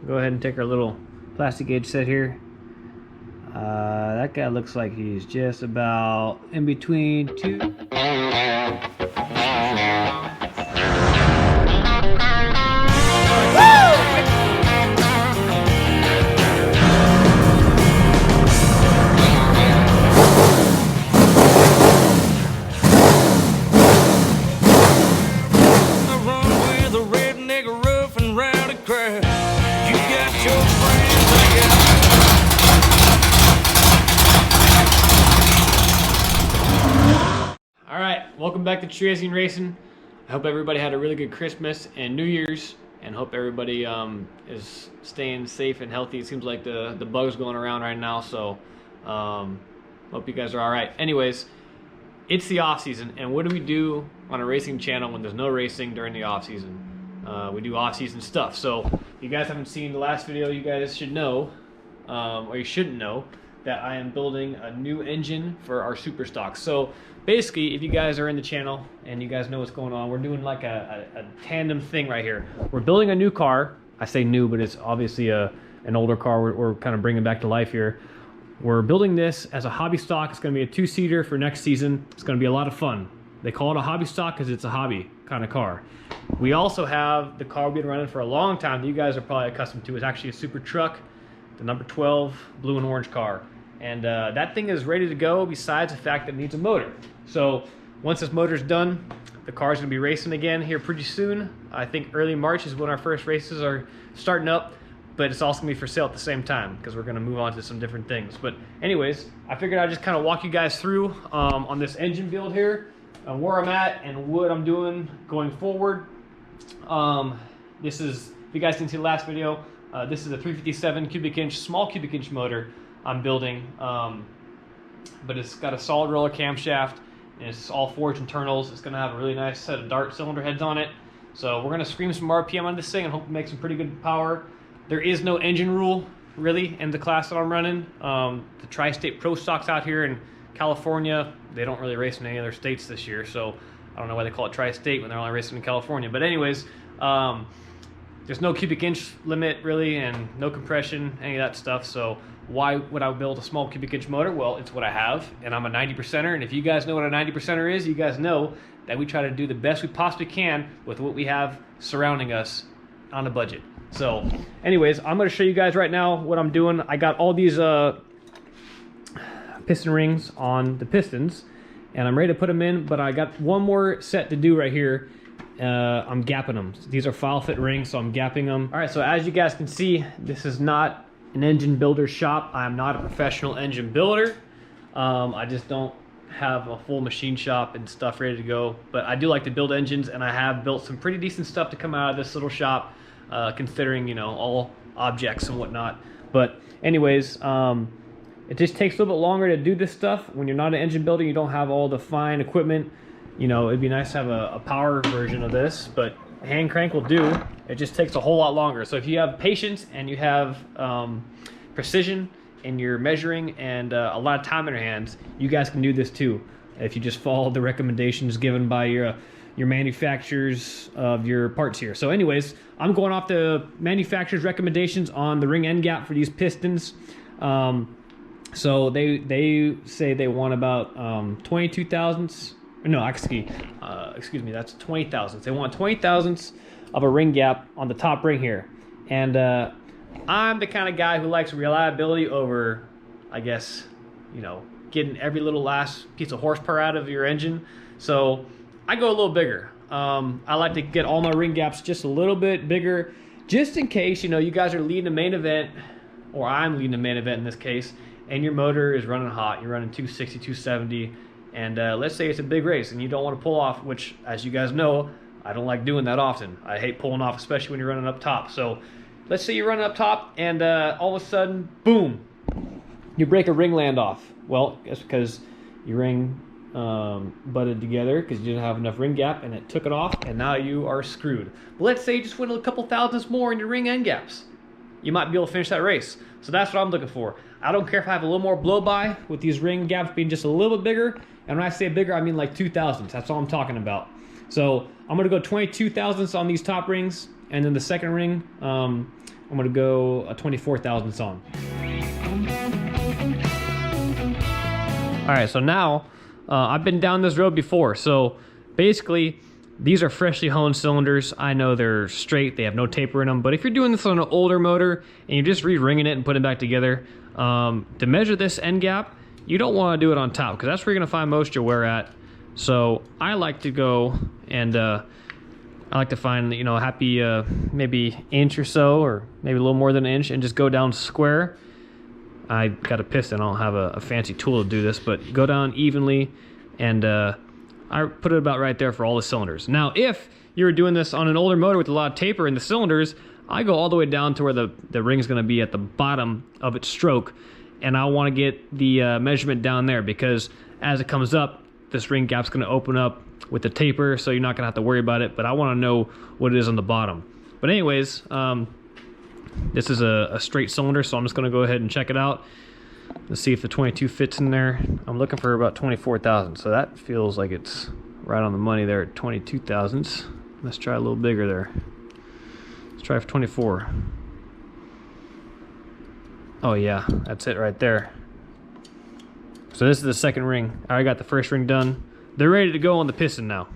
Go ahead and take our little Plastigage set here. That guy looks like he's just about in between two. Welcome back to Cherezian Racing. I hope everybody had a really good Christmas and New Year's, and hope everybody is staying safe and healthy. It seems like the bugs going around right now, so hope you guys are all right. Anyways, it's the off season, and what do we do on a racing channel when there's no racing during the off season? We do off season stuff. So if you guys haven't seen the last video, you guys should know, or you shouldn't know, that I am building a new engine for our super stock. So basically, if you guys are in the channel and you guys know what's going on, we're doing like a tandem thing right here. We're building a new car. I say new, but it's obviously an older car we're kind of bringing back to life here. We're building this as a hobby stock. It's going to be a two-seater for next season. It's going to be a lot of fun. They call it a hobby stock because it's a hobby kind of car. We also have the car we've been running for a long time that you guys are probably accustomed to. It's actually a super truck, the number 12 blue and orange car. And that thing is ready to go, besides the fact that it needs a motor. So once this motor's done, the car's gonna be racing again here pretty soon. I think early March is when our first races are starting up, but it's also gonna be for sale at the same time because we're gonna move on to some different things. But anyways, I figured I'd just kind of walk you guys through on this engine build here, where I'm at and what I'm doing going forward. This is, if you guys didn't see the last video, this is a 357 cubic inch, small cubic inch motor I'm building, but it's got a solid roller camshaft, and it's all forged internals. It's going to have a really nice set of dart cylinder heads on it. So we're going to scream some RPM on this thing and hope to make some pretty good power. There is no engine rule really in the class that I'm running. The Tri-State Pro Stocks out here in California, they don't really race in any other states this year, so I don't know why they call it Tri-State when they're only racing in California. But anyways, there's no cubic inch limit really, and no compression, any of that stuff. So why would I build a small cubic inch motor? Well, it's what I have, and I'm a 90%er. And if you guys know what a 90%er is, you guys know that we try to do the best we possibly can with what we have surrounding us on a budget. So anyways, I'm going to show you guys right now what I'm doing. I got all these piston rings on the Pistons, and I'm ready to put them in, but I got one more set to do right here. I'm gapping them. These are file fit rings, so I'm gapping them. All right, so as you guys can see, this is not an engine builder shop. I'm not a professional engine builder. I just don't have a full machine shop and stuff ready to go, but I do like to build engines, and I have built some pretty decent stuff to come out of this little shop, considering, you know, all objects and whatnot. But anyways, it just takes a little bit longer to do this stuff when you're not an engine builder. You don't have all the fine equipment. You know, it'd be nice to have a power version of this, but a hand crank will do. It just takes a whole lot longer. So if you have patience and you have precision in your measuring and a lot of time in your hands, you guys can do this too. If you just follow the recommendations given by your manufacturers of your parts here. So anyways, I'm going off the manufacturer's recommendations on the ring end gap for these pistons. So they say they want about 22 thousandths. No, excuse me, that's 20 thousandths. They want 20 thousandths of a ring gap on the top ring here. And I'm the kind of guy who likes reliability over, I guess, you know, getting every little last piece of horsepower out of your engine. So I go a little bigger. I like to get all my ring gaps just a little bit bigger, just in case, you know, you guys are leading a main event, or I'm leading a main event in this case, and your motor is running hot. You're running 260, 270. And let's say it's a big race and you don't want to pull off, which, as you guys know, I don't like doing that often. I hate pulling off, especially when you're running up top. So let's say you're running up top and all of a sudden, boom, you break a ring land off. Well, it's because your ring butted together because you didn't have enough ring gap and it took it off, and now you are screwed. But let's say you just went a couple thousandths more in your ring end gaps. You might be able to finish that race. So that's what I'm looking for. I don't care if I have a little more blow by with these ring gaps being just a little bit bigger. And when I say bigger, I mean like 2 thousandths. That's all I'm talking about. So I'm going to go 22 thousandths on these top rings. And then the second ring, I'm gonna go a 24 thousandths on. All right, so now I've been down this road before. So basically, these are freshly honed cylinders. I know they're straight, they have no taper in them, but if you're doing this on an older motor and you're just re-ringing it and putting it back together, to measure this end gap, you don't want to do it on top because that's where you're gonna find most of your wear at. So I like to go and I like to find, you know, a happy maybe inch or so, or maybe a little more than an inch, and just go down square. I got a piston, I don't have a fancy tool to do this, but go down evenly, and I put it about right there for all the cylinders. Now, if you were doing this on an older motor with a lot of taper in the cylinders, I go all the way down to where the ring's gonna be at the bottom of its stroke, and I wanna get the measurement down there, because as it comes up, this ring gap's gonna open up with the taper, so you're not gonna have to worry about it, but I wanna know what it is on the bottom. But anyways, this is a straight cylinder, so I'm just gonna go ahead and check it out. Let's see if the 22 fits in there. I'm looking for about 24 thousandths, so that feels like it's right on the money there at 22 thousandths. Let's try a little bigger there. Let's try for 24. Oh yeah, that's it right there. So this is the second ring. I already got the first ring done. They're ready to go on the piston now.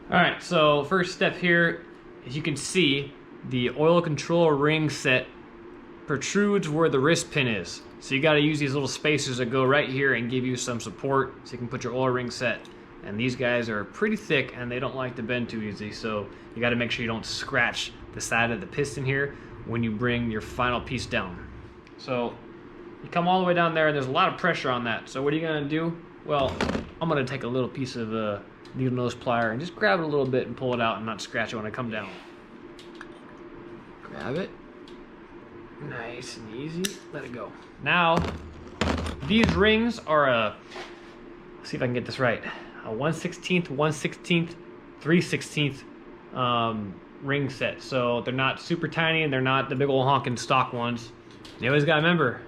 All right, so first step here, as you can see, the oil control ring set protrudes where the wrist pin is. So you got to use these little spacers that go right here and give you some support so you can put your oil ring set. And these guys are pretty thick and they don't like to bend too easy, so you got to make sure you don't scratch the side of the piston here when you bring your final piece down. So you come all the way down there and there's a lot of pressure on that. So what are you going to do? Well, I'm going to take a little piece of needle nose plier and just grab it a little bit and pull it out and not scratch it when I come down. Grab it, nice and easy, let it go. Now, these rings are let's see if I can get this right, a 1/16, 1/16, 3/16 ring set. So they're not super tiny and they're not the big old honking stock ones. You always gotta remember,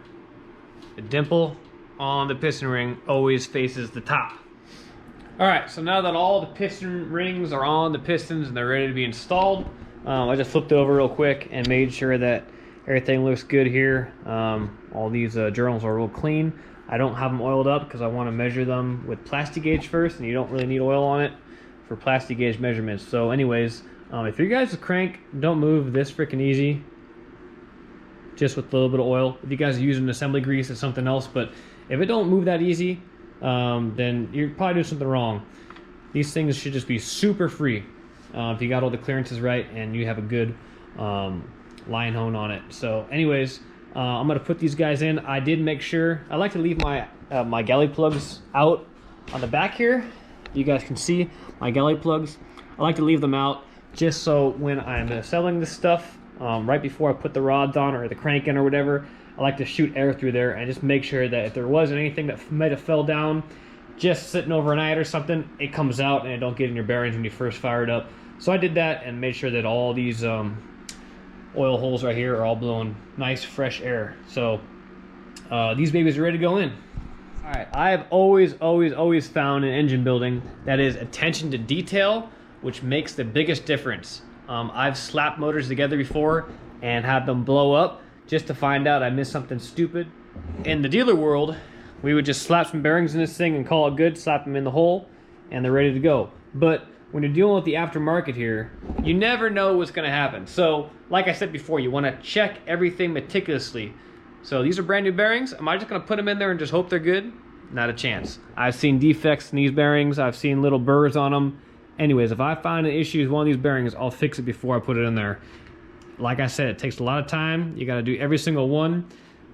the dimple on the piston ring always faces the top. All right, so now that all the piston rings are on the pistons and they're ready to be installed, I just flipped it over real quick and made sure that everything looks good here. All these journals are real clean. I don't have them oiled up because I want to measure them with Plastigage first, and you don't really need oil on it for Plastigage measurements. So anyways, if you guys crank don't move this freaking easy, just with a little bit of oil. If you guys are using assembly grease, it's something else, but if it don't move that easy, then you're probably doing something wrong. These things should just be super free. If you got all the clearances right and you have a good line hone on it. So anyways, I'm gonna put these guys in. I did make sure, I like to leave my my galley plugs out on the back here. You guys can see my galley plugs. I like to leave them out just so when I'm assembling this stuff, right before I put the rods on or the crank in or whatever, I like to shoot air through there and just make sure that if there wasn't anything that might have fell down just sitting overnight or something, it comes out and it don't get in your bearings when you first fire it up. So I did that and made sure that all these oil holes right here are all blowing nice fresh air. So these babies are ready to go in. All right, I have always found in engine building that is attention to detail, which makes the biggest difference. I've slapped motors together before and had them blow up just to find out I missed something stupid. In the dealer world, we would just slap some bearings in this thing and call it good, slap them in the hole, and they're ready to go. But when you're dealing with the aftermarket here, you never know what's gonna happen. So, like I said before, you wanna check everything meticulously. So these are brand new bearings. Am I just gonna put them in there and just hope they're good? Not a chance. I've seen defects in these bearings. I've seen little burrs on them. Anyways, if I find an issue with one of these bearings, I'll fix it before I put it in there. Like I said, it takes a lot of time. You gotta do every single one.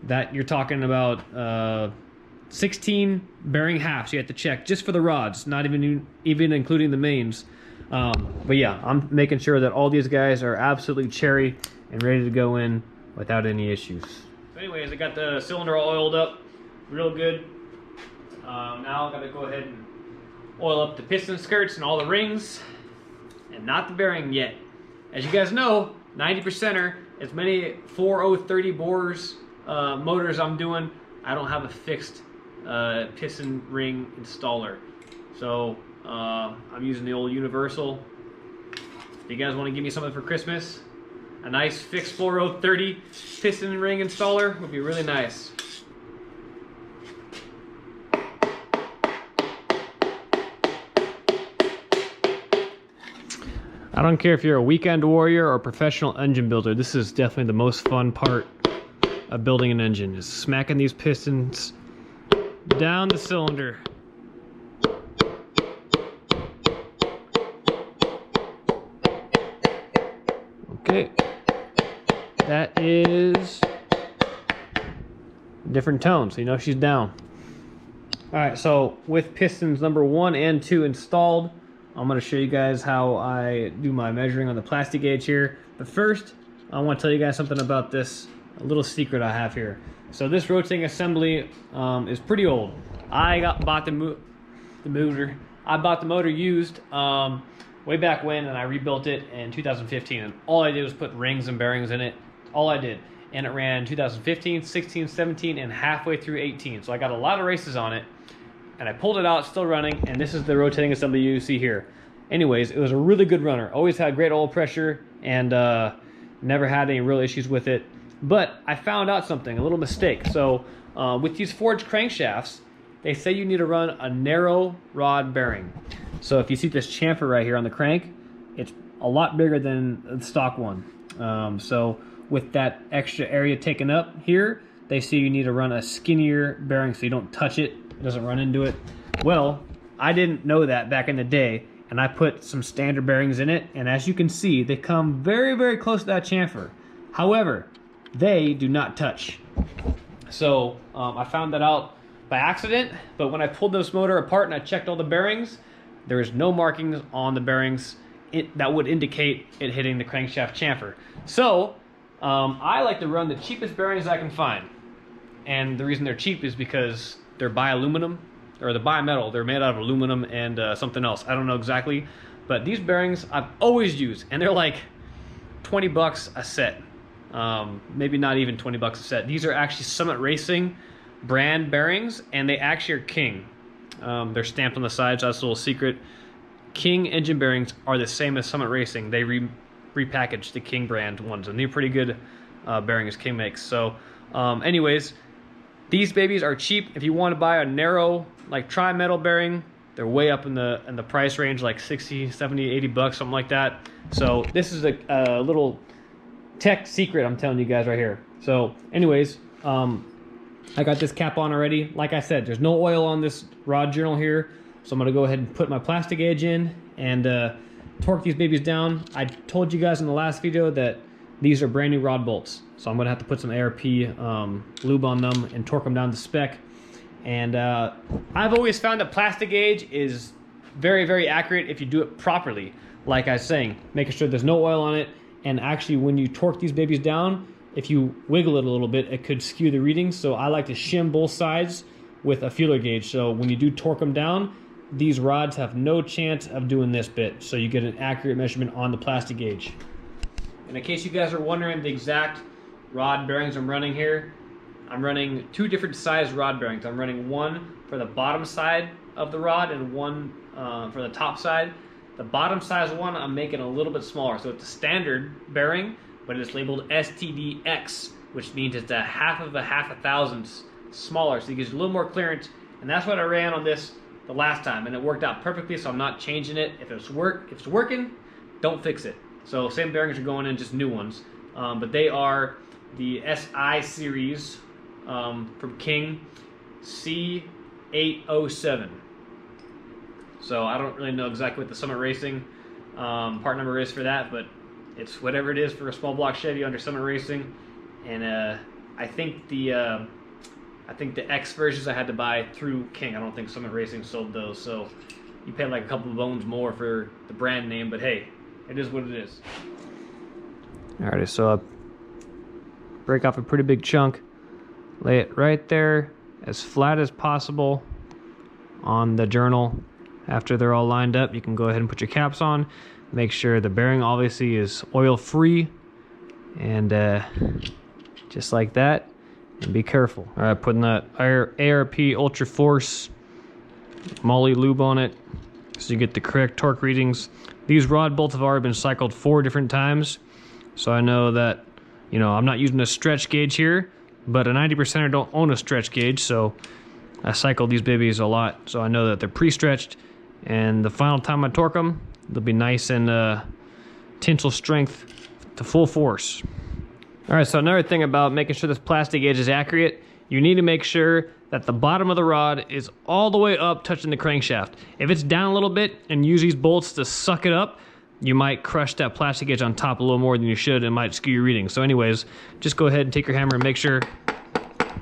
That you're talking about 16 bearing halves you have to check just for the rods, not even including the mains. But yeah, I'm making sure that all these guys are absolutely cherry and ready to go in without any issues. So anyways, I got the cylinder all oiled up real good. Now I gotta go ahead and oil up the piston skirts and all the rings, and not the bearing yet. As you guys know, 90%er, as many 4030 bores motors I'm doing, I don't have a fixed piston ring installer. So I'm using the old universal. If you guys want to give me something for Christmas, a nice fixed 4030 piston ring installer would be really nice. I don't care if you're a weekend warrior or a professional engine builder, this is definitely the most fun part of building an engine, is smacking these pistons down the cylinder. Okay, that is a different tone, so you know she's down. Alright, so with pistons number 1 and 2 installed, I'm going to show you guys how I do my measuring on the Plastigage here. But first, I want to tell you guys something about this, a little secret I have here. So this rotating assembly is pretty old. I bought the motor used way back when, and I rebuilt it in 2015. And all I did was put rings and bearings in it. All I did. And it ran 2015, 16, 17, and halfway through 18. So I got a lot of races on it. And I pulled it out, still running, and this is the rotating assembly you see here. Anyways, it was a really good runner. Always had great oil pressure, and never had any real issues with it. But I found out something, a little mistake. So with these forged crankshafts, they say you need to run a narrow rod bearing. So if you see this chamfer right here on the crank, it's a lot bigger than the stock one. So with that extra area taken up here, they say you need to run a skinnier bearing so you don't touch it. It doesn't run into it. Well, I didn't know that back in the day, and I put some standard bearings in it, and as you can see, they come very, very close to that chamfer. However, they do not touch. So I found that out by accident, but when I pulled this motor apart and I checked all the bearings, there is no markings on the bearings that would indicate it hitting the crankshaft chamfer. So I like to run the cheapest bearings I can find, and the reason they're cheap is because they're bialuminum, or they're bimetal. They're made out of aluminum and something else. I don't know exactly, but these bearings I've always used, and they're like 20 bucks a set. Maybe not even 20 bucks a set. These are actually Summit Racing brand bearings, and they actually are King. They're stamped on the sides. That's a little secret. King engine bearings are the same as Summit Racing. They repackaged the King brand ones, and they're pretty good bearings King makes. So anyways, these babies are cheap. If you want to buy a narrow, like tri-metal bearing, they're way up in the price range, like 60, 70, 80 bucks, something like that. So this is a little tech secret I'm telling you guys right here. So anyways, I got this cap on already. Like I said, there's no oil on this rod journal here. So I'm gonna go ahead and put my Plastigage in and torque these babies down. I told you guys in the last video that these are brand new rod bolts. So I'm gonna have to put some ARP lube on them and torque them down to spec. And I've always found that Plastigage is very, very accurate if you do it properly. Like I was saying, making sure there's no oil on it. And actually when you torque these babies down, if you wiggle it a little bit, it could skew the readings. So I like to shim both sides with a feeler gauge. So when you do torque them down, these rods have no chance of doing this bit. So you get an accurate measurement on the Plastigage. And in case you guys are wondering the exact rod bearings I'm running here, I'm running two different size rod bearings. I'm running one for the bottom side of the rod and one for the top side. The bottom size one I'm making a little bit smaller. So it's a standard bearing, but it's labeled STDX, which means it's a half a thousandth smaller. So it gives you a little more clearance. And that's what I ran on this the last time, and it worked out perfectly, so I'm not changing it. If it's working, don't fix it. So same bearings are going in, just new ones. But they are the SI series from King C807. So I don't really know exactly what the Summit Racing part number is for that, but it's whatever it is for a small block Chevy under Summit Racing. And I think the X versions I had to buy through King. I don't think Summit Racing sold those, so you pay like a couple of bones more for the brand name, but hey, it is what it is. Alrighty, so I'll break off a pretty big chunk, lay it right there as flat as possible on the journal. After they're all lined up, you can go ahead and put your caps on. Make sure the bearing obviously is oil free, and just like that. And be careful. All right, putting that ARP Ultra Force moly lube on it so you get the correct torque readings. These rod bolts have already been cycled 4 different times. So I know that, you know, I'm not using a stretch gauge here, but a 90%er don't own a stretch gauge, so I cycle these babies a lot. So I know that they're pre-stretched, and the final time I torque them, they'll be nice and tensile strength to full force. All right, so another thing about making sure this Plastigage is accurate, you need to make sure that the bottom of the rod is all the way up touching the crankshaft. If it's down a little bit and use these bolts to suck it up, you might crush that Plastigage on top a little more than you should and might skew your reading. So anyways, just go ahead and take your hammer and make sure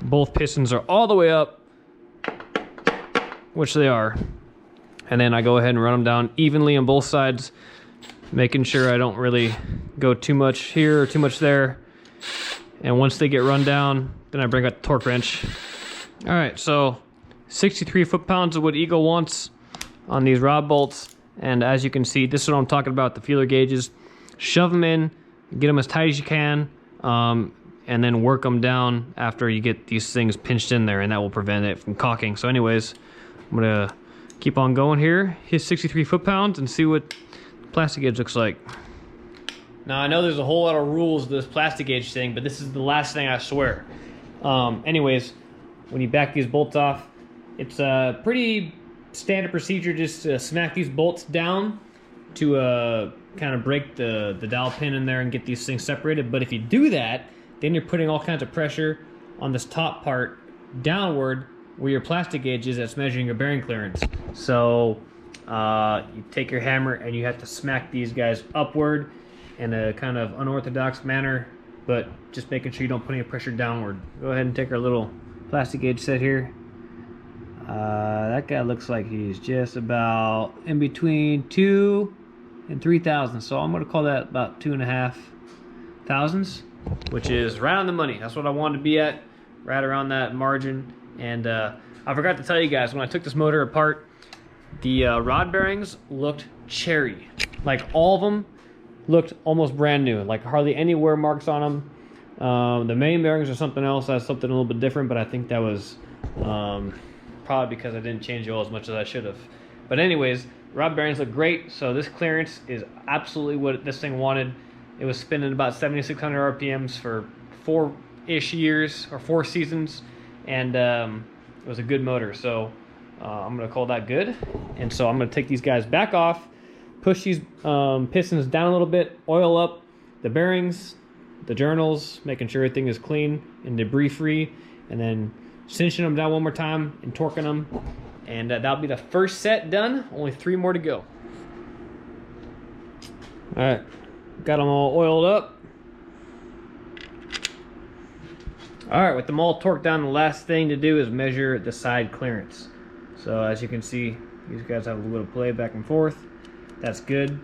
both pistons are all the way up, which they are. And then I go ahead and run them down evenly on both sides, making sure I don't really go too much here or too much there. And once they get run down, then I bring out the torque wrench. All right, so 63 foot-pounds of what Eagle wants on these rod bolts. And as you can see, this is what I'm talking about, the feeler gauges. Shove them in, get them as tight as you can, and then work them down after you get these things pinched in there, and that will prevent it from caulking. So anyways, I'm gonna keep on going here, hit 63 foot-pounds, and see what Plastigage looks like. Now, I know there's a whole lot of rules to this Plastigage thing, but this is the last thing I swear. Anyways, when you back these bolts off, it's a pretty standard procedure just to smack these bolts down to kind of break the dowel pin in there and get these things separated. But if you do that, then you're putting all kinds of pressure on this top part downward where your Plastigage is that's measuring your bearing clearance. So you take your hammer and you have to smack these guys upward in a kind of unorthodox manner, but just making sure you don't put any pressure downward. Go ahead and take our little Plastigage set here. That guy looks like he's just about in between 2 and 3 thousandths. So I'm gonna call that about 2.5 thousandths, which is right on the money. That's what I wanted to be at, right around that margin. And I forgot to tell you guys, when I took this motor apart, the rod bearings looked cherry. Like all of them looked almost brand new, like hardly any wear marks on them. The main bearings are something else, that's something a little bit different, but I think that was probably because I didn't change the oil as much as I should have. But anyways, rod bearings look great, so this clearance is absolutely what this thing wanted. It was spinning about 7,600 RPMs for 4-ish years, or 4 seasons, and it was a good motor, so I'm gonna call that good. And so I'm gonna take these guys back off, push these pistons down a little bit, oil up the bearings, the journals, making sure everything is clean and debris free, and then cinching them down one more time and torquing them. And that'll be the first set done. Only 3 more to go. All right, got them all oiled up. All right, with them all torqued down, the last thing to do is measure the side clearance. So as you can see, these guys have a little bit of play back and forth. That's good.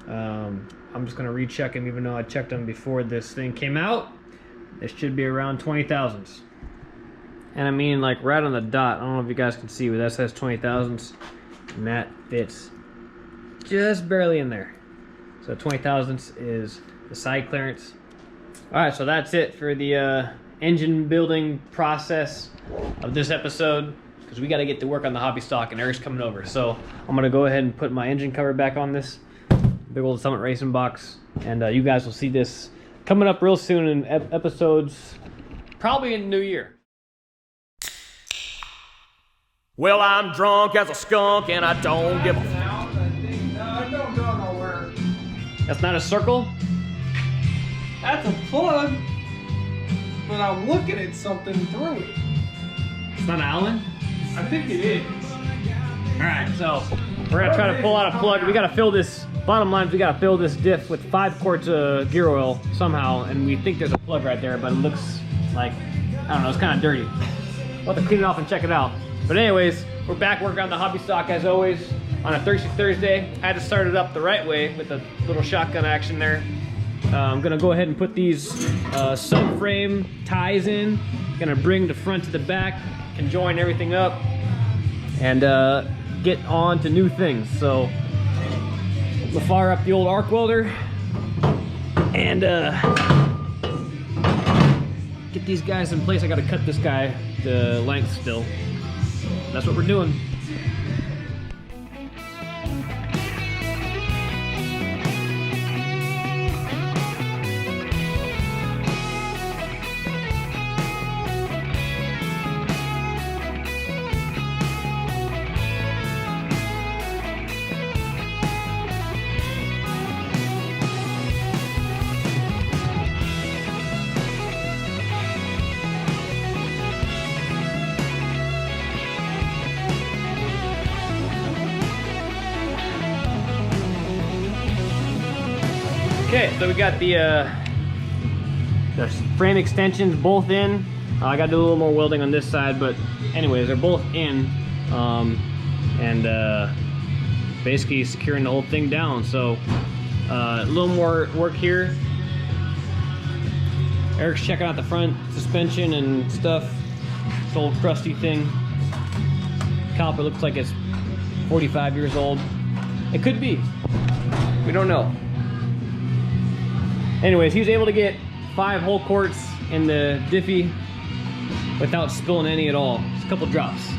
I'm just gonna recheck them, even though I checked them before this thing came out. It should be around 20 thousandths. And I mean, like right on the dot. I don't know if you guys can see, but that says 20 thousandths, and that fits just barely in there. So 20 thousandths is the side clearance. All right, so that's it for the engine building process of this episode, because we got to get to work on the hobby stock, and Eric's coming over. So I'm gonna go ahead and put my engine cover back on this big old Summit Racing box, and you guys will see this coming up real soon in episodes, probably in the new year. Well, I'm drunk as a skunk and I don't give a No, don't go nowhere. That's not a circle? That's a plug, but I'm looking at something through it. It's not an Allen? I think it is. All right, so we're gonna try to pull out a plug. We gotta fill this, bottom line is we gotta fill this diff with 5 quarts of gear oil somehow, and we think there's a plug right there, but it looks like, I don't know, it's kind of dirty. We'll have to clean it off and check it out. But anyways, we're back working on the hobby stock as always on a Thirsty Thursday. I had to start it up the right way with a little shotgun action there. I'm gonna go ahead and put these subframe ties in. Gonna bring the front to the back and join everything up and get on to new things. So we'll fire up the old arc welder and get these guys in place. I gotta cut this guy the length still. That's what we're doing. Okay, so we got the frame extensions both in. I got to do a little more welding on this side, but anyways, they're both in. Basically securing the whole thing down. So a little more work here. Eric's checking out the front suspension and stuff. This old crusty thing. Caliper looks like it's 45 years old. It could be. We don't know. Anyways, he was able to get 5 whole quarts in the Diffie without spilling any at all. Just a couple drops.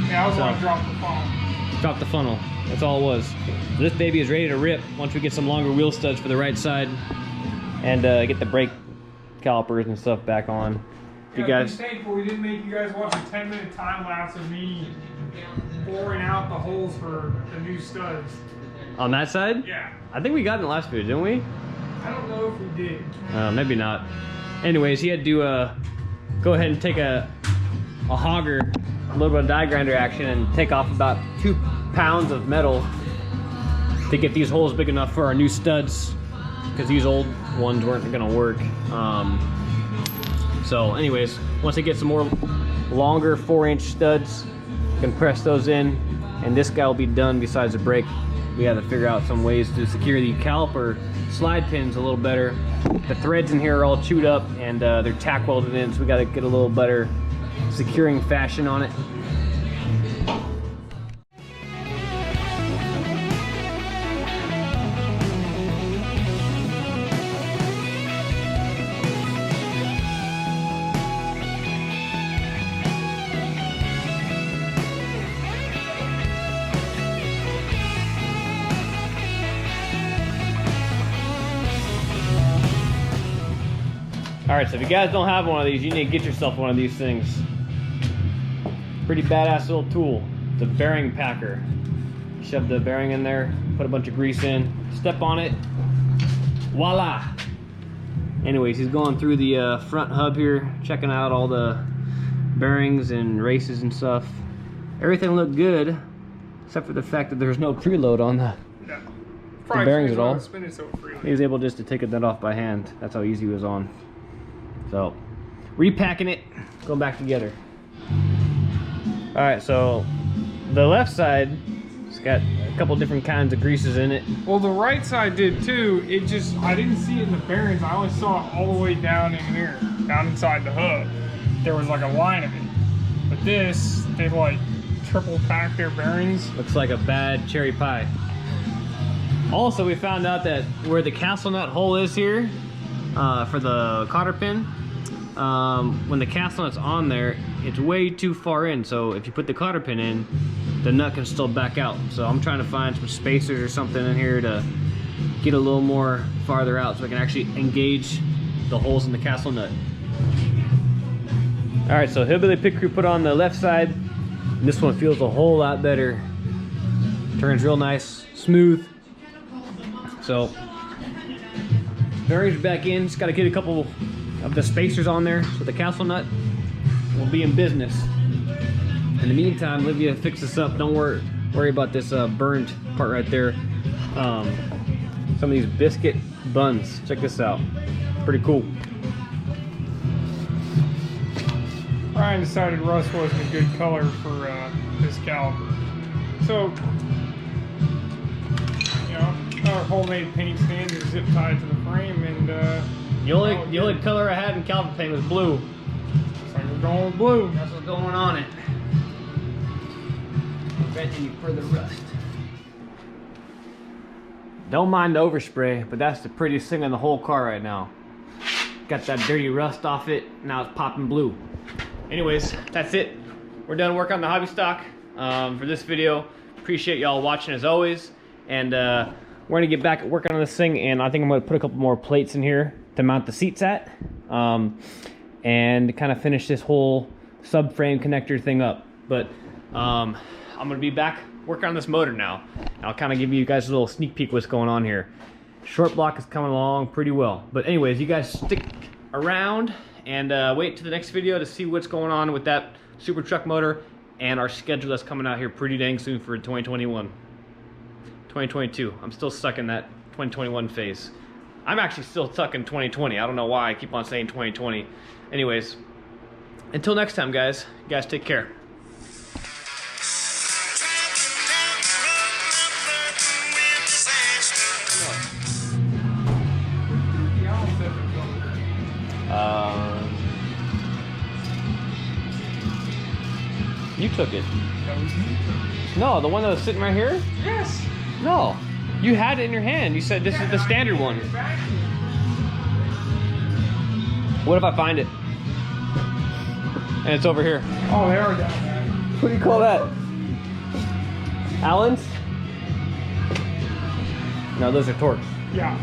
Yeah, I was gonna drop the funnel. Drop the funnel. That's all it was. So this baby is ready to rip once we get some longer wheel studs for the right side and get the brake calipers and stuff back on. Yeah, you guys, thankful we didn't make you guys watch a 10-minute time lapse of me boring out the holes for the new studs. On that side? Yeah. I think we got in the last video, didn't we? I don't know if we did. Maybe not. Anyways, he had to go ahead and take a hogger, a little bit of die grinder action, and take off about 2 pounds of metal to get these holes big enough for our new studs, because these old ones weren't gonna work. So anyways, once I get some more longer 4-inch studs, you can press those in, and this guy will be done. Besides the brake, we had to figure out some ways to secure the caliper slide pins a little better. The threads in here are all chewed up and they're tack welded in, so we got to get a little better securing fashion on it. Alright, so if you guys don't have one of these, you need to get yourself one of these things. Pretty badass little tool. It's a bearing packer. Shove the bearing in there, put a bunch of grease in, step on it, voila! Anyways, he's going through the front hub here, checking out all the bearings and races and stuff. Everything looked good, except for the fact that there's no preload on the bearings at all. He was able just to take that off by hand. That's how easy it was on. So, repacking it, going back together. All right, so the left side, it's got a couple different kinds of greases in it. Well, the right side did too. It just, I didn't see it in the bearings. I only saw it all the way down in here, down inside the hub. There was like a line of it. But this, they like triple packed their bearings. Looks like a bad cherry pie. Also, we found out that where the castle nut hole is here, for the cotter pin, when the castle nut's on there, it's way too far in, so if you put the cotter pin in, the nut can still back out. So I'm trying to find some spacers or something in here to get a little more farther out so I can actually engage the holes in the castle nut. Alright, so Hillbilly Pit Crew put on the left side, and this one feels a whole lot better. Turns real nice, smooth. So bearings are back in. Just got to get a couple of the spacers on there so the castle nut will be in business. In the meantime, Livia fix this up. Don't worry about this burned part right there. Some of these biscuit buns. Check this out. Pretty cool. Ryan decided rust wasn't a good color for this caliper. So, you know, our homemade paint stand is zip tied to the frame, and the only color I had in caliper paint was blue. So we're going with blue. That's what's going on it. Preventing you further rust. Don't mind the overspray, but that's the prettiest thing on the whole car right now. Got that dirty rust off it. Now it's popping blue. Anyways, that's it. We're done working on the hobby stock for this video. Appreciate y'all watching as always, and we're gonna get back at working on this thing, and I think I'm gonna put a couple more plates in here to mount the seats at, and kind of finish this whole subframe connector thing up. But I'm gonna be back working on this motor now. I'll kind of give you guys a little sneak peek what's going on here. Short block is coming along pretty well, but anyways, you guys stick around and wait to the next video to see what's going on with that super truck motor and our schedule that's coming out here pretty dang soon for 2021. 2022. I'm still stuck in that 2021 phase. I'm actually still stuck in 2020. I don't know why I keep on saying 2020. Anyways, until next time, guys. You guys take care. You took it. That was me. No, the one that was sitting right here? Yes. No. You had it in your hand. You said this is the standard one. What if I find it? And it's over here. Oh, they are down there. What do you call that? Allen's? No, those are Torx. Yeah.